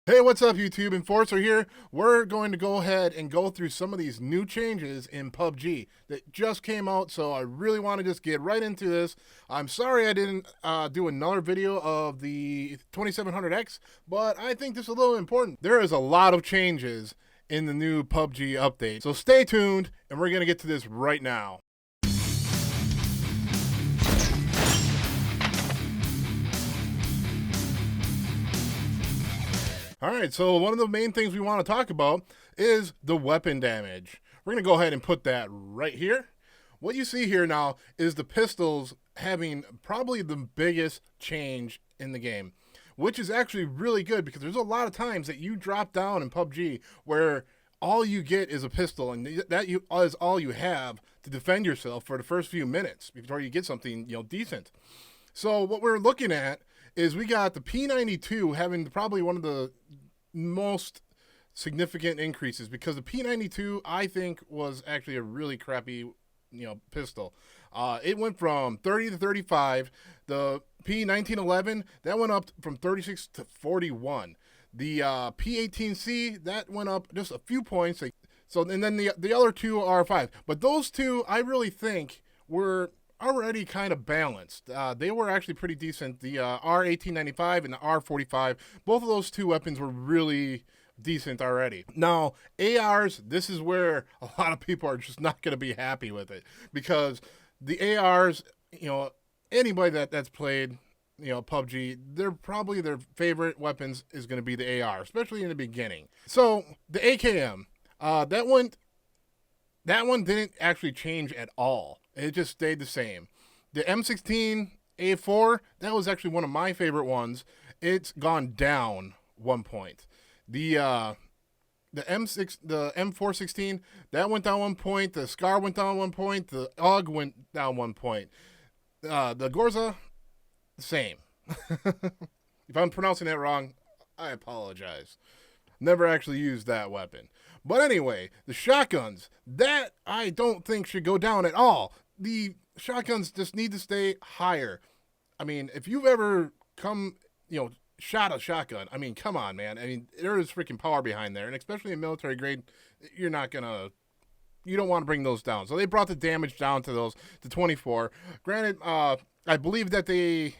Hey, what's up, YouTube? Enforcer here. We're going to go ahead and go through some of these new changes in PUBG that just came out, so I really want to just get right into this. I'm sorry I didn't do another video of the 2700X, but I think this is a little important. There is a lot of changes in the new PUBG update, so stay tuned, and we're going to get to this right now. All right, so one of the main things we want to talk about is the weapon damage. We're going to go ahead and put that right here. What you see here now is the pistols having probably the biggest change in the game, which is actually really good because there's a lot of times that you drop down in PUBG where all you get is a pistol, and that is all you have to defend yourself for the first few minutes before you get something decent. So what we're looking at is we got the P92 having probably one of the most significant increases because the P92 I think was actually a really crappy pistol. It went from 30 to 35. The P1911 that went up from 36 to 41. The P18C that went up just a few points. So and then the other two are 5. But those two I really think were already kind of balanced. They were actually pretty decent. The R1895 and the R45, both of those two weapons were really decent already. Now, ARs, this is where a lot of people are just not going to be happy with it because the ARs, anybody that's played, PUBG, they're probably their favorite weapons is going to be the AR, especially in the beginning. So the AKM, that one didn't actually change at all. It just stayed the same. The M16A4, that was actually one of my favorite ones. It's gone down 1 point. The M416, that went down 1 point. The Scar went down 1 point. The AUG went down 1 point. The Gorza, same. If I'm pronouncing that wrong, I apologize. Never actually used that weapon. But anyway, the shotguns, that I don't think should go down at all. The shotguns just need to stay higher. I mean, if you've ever shot a shotgun, I mean, come on, man. I mean, there is freaking power behind there, and especially in military grade, you don't want to bring those down. So they brought the damage down to 24. Granted, I believe that they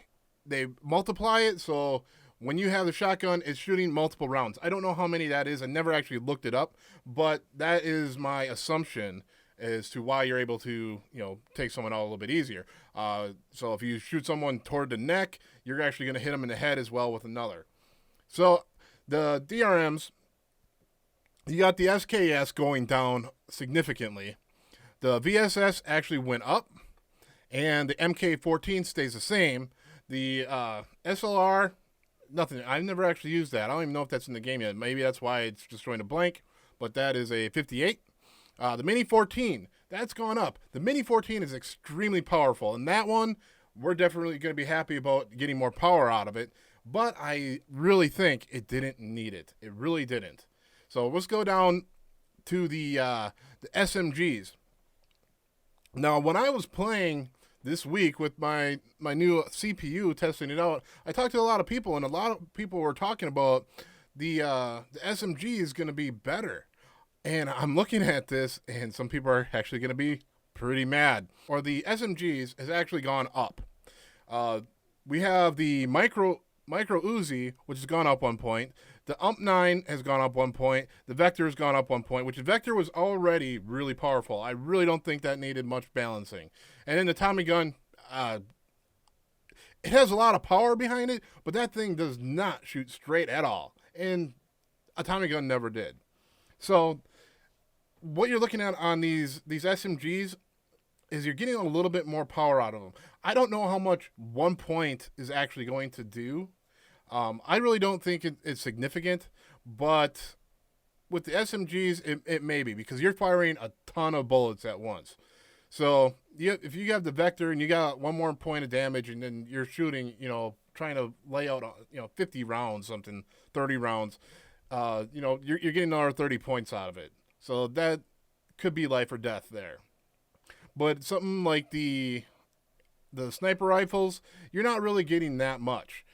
multiply it, so when you have the shotgun, it's shooting multiple rounds. I don't know how many that is. I never actually looked it up, but that is my assumption as to why you're able to, take someone out a little bit easier. So if you shoot someone toward the neck, you're actually going to hit them in the head as well with another. So the DRMs, you got the SKS going down significantly. The VSS actually went up, and the MK14 stays the same. The SLR, nothing. I've never actually used that. I don't even know if that's in the game yet. Maybe that's why it's just showing a blank, but that is a 58. The Mini 14, that's gone up. The Mini 14 is extremely powerful, and that one, we're definitely going to be happy about getting more power out of it, but I really think it didn't need it. It really didn't. So let's go down to the SMGs. Now, when I was playing this week with my new CPU, testing it out, I talked to a lot of people, and a lot of people were talking about the SMG is going to be better. And I'm looking at this, and some people are actually going to be pretty mad. Or the SMGs has actually gone up. We have the micro Uzi, which has gone up 1 point. The UMP9 has gone up 1 point. The Vector has gone up 1 point, which the Vector was already really powerful. I really don't think that needed much balancing. And then the Tommy gun, it has a lot of power behind it, but that thing does not shoot straight at all. And a Tommy gun never did. So what you're looking at on these SMGs is you're getting a little bit more power out of them. I don't know how much 1 point is actually going to do. I really don't think it's significant, but with the SMGs, it may be because you're firing a ton of bullets at once. So if you have the Vector and you got 1 more point of damage and then you're shooting, trying to lay out, 50 rounds, 30 rounds, you're getting another 30 points out of it. So that could be life or death there. But something like the sniper rifles, you're not really getting that much.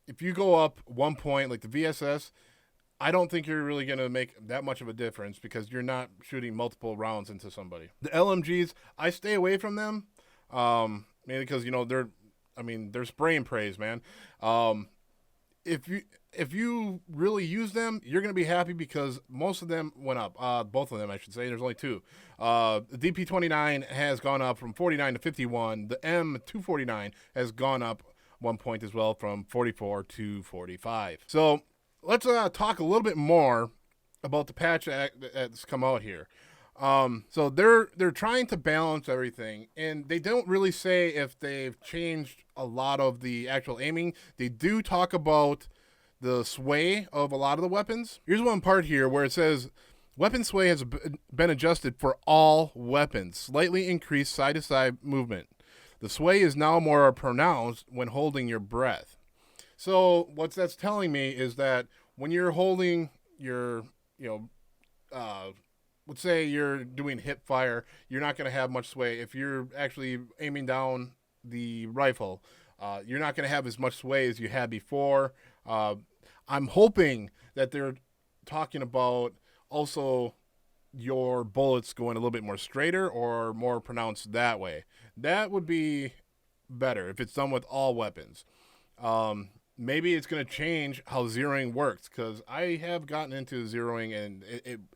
if you go up 1 point, like the VSS, I don't think you're really going to make that much of a difference because you're not shooting multiple rounds into somebody. The LMGs, I stay away from them, mainly because, you know, they're spray and praise, man. If you really use them, you're going to be happy because most of them went up. Both of them, I should say. There's only two. The DP29 has gone up from 49 to 51. The M249 has gone up 1 point as well from 44 to 45. So let's talk a little bit more about the patch that's come out here. So they're trying to balance everything, and they don't really say if they've changed a lot of the actual aiming. They do talk about the sway of a lot of the weapons. Here's one part here where it says weapon sway has been adjusted for all weapons, slightly increased side-to-side movement. The sway is now more pronounced when holding your breath. So what that's telling me is that when you're holding your, let's say you're doing hip fire, you're not going to have much sway. If you're actually aiming down the rifle, you're not going to have as much sway as you had before. I'm hoping that they're talking about also your bullets going a little bit more straighter or more pronounced that way. That would be better if it's done with all weapons. Maybe it's going to change how zeroing works, because I have gotten into zeroing and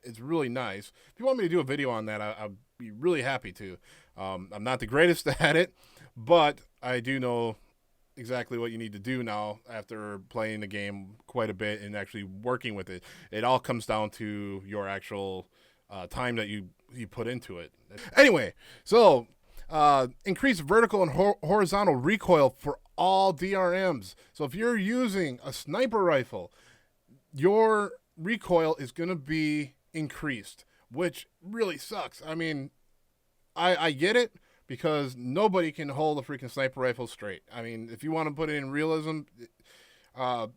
it's really nice. If you want me to do a video on that, I'd be really happy to. I'm not the greatest at it, but I do know exactly what you need to do now after playing the game quite a bit and actually working with it. It all comes down to your actual time that you put into it. Anyway, so increased vertical and horizontal recoil for all DRMs. So if you're using a sniper rifle, your recoil is going to be increased, which really sucks. I mean, I get it, because nobody can hold a freaking sniper rifle straight. I mean, if you want to put it in realism,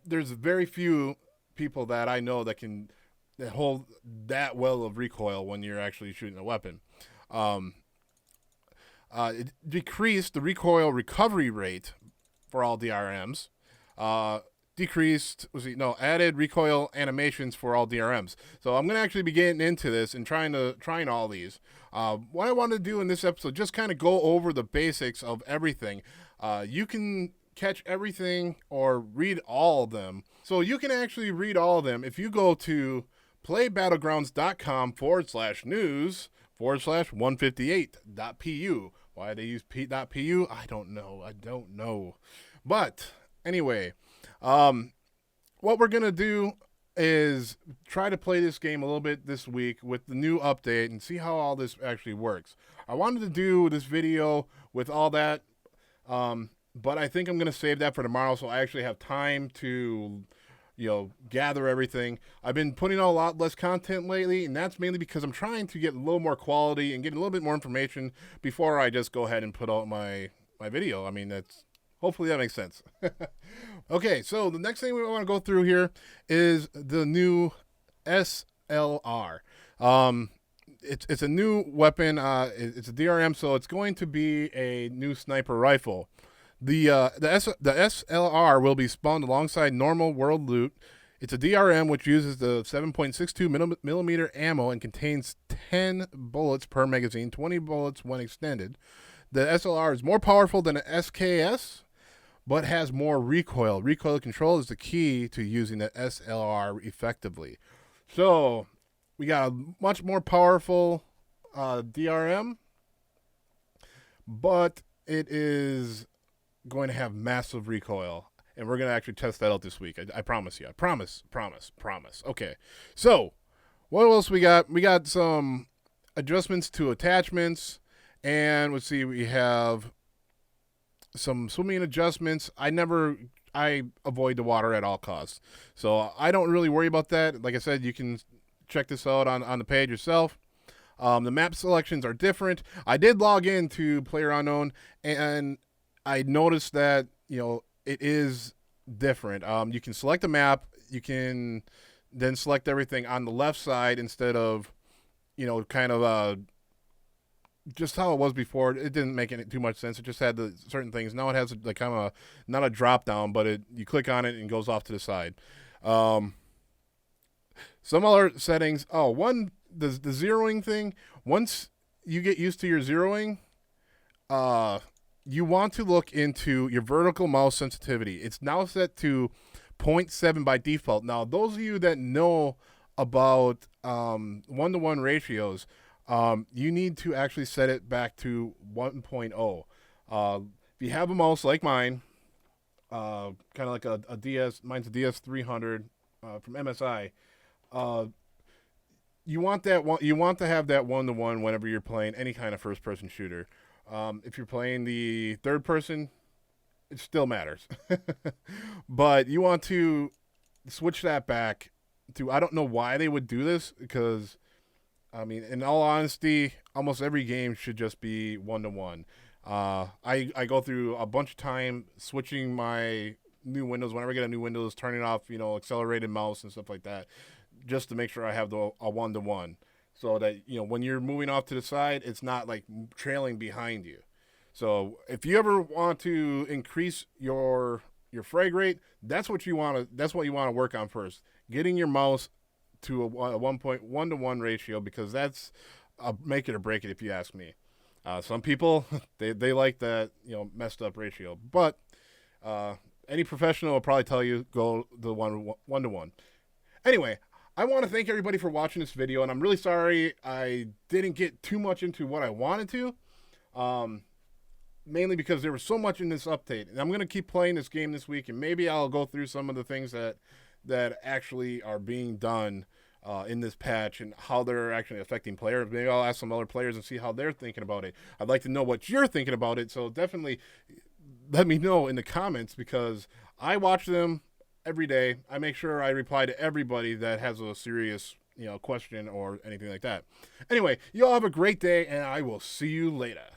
there's very few people that I know that hold that well of recoil when you're actually shooting a weapon. It decreased the recoil recovery rate for all DRMs. Added recoil animations for all DRMs. So I'm going to actually be getting into this and trying all these. What I want to do in this episode, just kind of go over the basics of everything. You can catch everything or read all of them. So you can actually read all of them if you go to playbattlegrounds.com/news/158.pu. Why they use .pu? I don't know. But anyway, what we're going to do is try to play this game a little bit this week with the new update and see how all this actually works. I wanted to do this video with all that, but I think I'm going to save that for tomorrow so I actually have time to, gather everything. I've been putting out a lot less content lately, and that's mainly because I'm trying to get a little more quality and get a little bit more information before I just go ahead and put out my video. I mean, hopefully that makes sense. Okay, so the next thing we want to go through here is the new SLR. It's a new weapon. It's a DRM, so it's going to be a new sniper rifle. The SLR will be spawned alongside normal world loot. It's a DRM which uses the 7.62 millimeter ammo and contains 10 bullets per magazine, 20 bullets when extended. The SLR is more powerful than an SKS, but has more recoil. Recoil control is the key to using the SLR effectively. So we got a much more powerful DRM, but it is going to have massive recoil, and we're going to actually test that out this week. I promise you. I promise. Okay, so what else we got? We got some adjustments to attachments, and let's see, we have some swimming adjustments. I avoid the water at all costs, so I don't really worry about that. Like I said, you can check this out on the page yourself. The map selections are different. I did log into PlayerUnknown, and I noticed that it is different. You can select a map. You can then select everything on the left side instead of kind of just how it was before. It didn't make any too much sense. It just had the certain things. Now it has like kind of not a drop down, but you click on it and it goes off to the side. Um, some other settings. Oh, one the zeroing thing. Once you get used to your zeroing, uh, you want to look into your vertical mouse sensitivity. It's now set to zero point 0.7 by default. Now, those of you that know about one-to-one ratios, you need to actually set it back to 1.0. If you have a mouse like mine, kind of like a DS, mine's a DS300 from MSI. Uh, you want that one. You want to have that one-to-one whenever you're playing any kind of first-person shooter. If you're playing the third person, it still matters. But you want to switch that back to, I don't know why they would do this, because, I mean, in all honesty, almost every game should just be one-to-one. I go through a bunch of time switching my new Windows, whenever I get a new Windows, turning off, accelerated mouse and stuff like that, just to make sure I have a one-to-one. So that, when you're moving off to the side, it's not like trailing behind you. So if you ever want to increase your frag rate, that's what you want to work on first. Getting your mouse to a 1.1-to-1 ratio, because that's a make it or break it, if you ask me. Some people they like that messed up ratio, but any professional will probably tell you go the 1-to-1. Anyway, I want to thank everybody for watching this video, and I'm really sorry I didn't get too much into what I wanted to. Mainly because there was so much in this update, and I'm going to keep playing this game this week, and maybe I'll go through some of the things that actually are being done in this patch and how they're actually affecting players. Maybe I'll ask some other players and see how they're thinking about it. I'd like to know what you're thinking about it, so definitely let me know in the comments, because I watch them every day. I make sure I reply to everybody that has a serious question or anything like that. Anyway, you all have a great day, and I will see you later.